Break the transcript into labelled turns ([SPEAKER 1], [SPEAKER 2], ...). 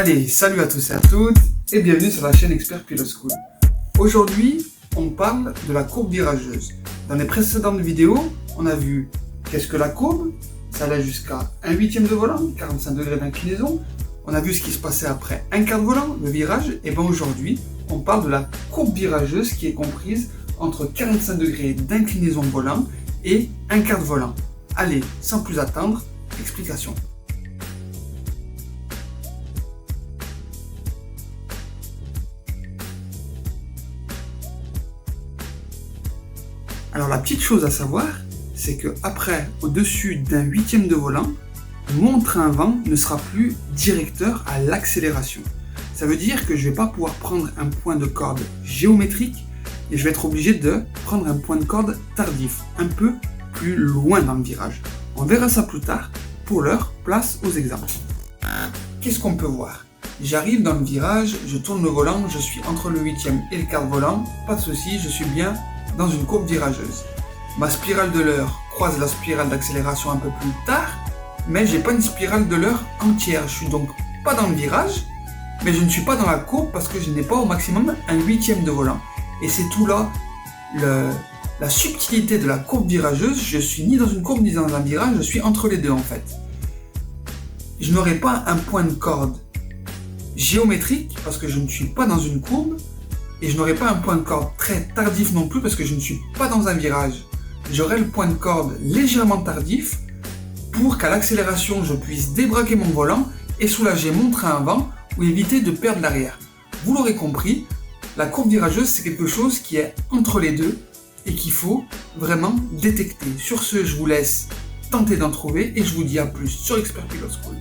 [SPEAKER 1] Allez, salut à tous et à toutes et bienvenue sur la chaîne Expert Pilot School. Aujourd'hui, on parle de la courbe virageuse. Dans les précédentes vidéos, on a vu qu'est-ce que la courbe, ça allait jusqu'à 1/8 de volant, 45 degrés d'inclinaison. On a vu ce qui se passait après un quart de volant, le virage. Et bien aujourd'hui, on parle de la courbe virageuse qui est comprise entre 45 degrés d'inclinaison volant et un quart de volant. Allez, sans plus attendre, explication. Alors la petite chose à savoir, c'est que après, au-dessus d'un 1/8 de volant, mon train vent ne sera plus directeur à l'accélération. Ça veut dire que je ne vais pas pouvoir prendre un point de corde géométrique et je vais être obligé de prendre un point de corde tardif, un peu plus loin dans le virage. On verra ça plus tard. Pour l'heure, place aux exemples. Qu'est-ce qu'on peut voir? J'arrive dans le virage, je tourne le volant, je suis entre le 8e et le quart de volant, pas de souci, je suis bien dans une courbe virageuse. Ma spirale de l'heure croise la spirale d'accélération un peu plus tard, mais j'ai pas une spirale de l'heure entière. Je suis donc pas dans le virage, mais je ne suis pas dans la courbe parce que je n'ai pas au maximum un 8e de volant. Et c'est tout là la subtilité de la courbe virageuse. Je suis ni dans une courbe ni dans un virage, je suis entre les deux en fait. Je n'aurai pas un point de corde géométrique parce que je ne suis pas dans une courbe. Et je n'aurai pas un point de corde très tardif non plus parce que je ne suis pas dans un virage. J'aurai le point de corde légèrement tardif pour qu'à l'accélération je puisse débraquer mon volant et soulager mon train avant ou éviter de perdre l'arrière. Vous l'aurez compris, la courbe virageuse c'est quelque chose qui est entre les deux et qu'il faut vraiment détecter. Sur ce, je vous laisse tenter d'en trouver et je vous dis à plus sur Expert Pilot School.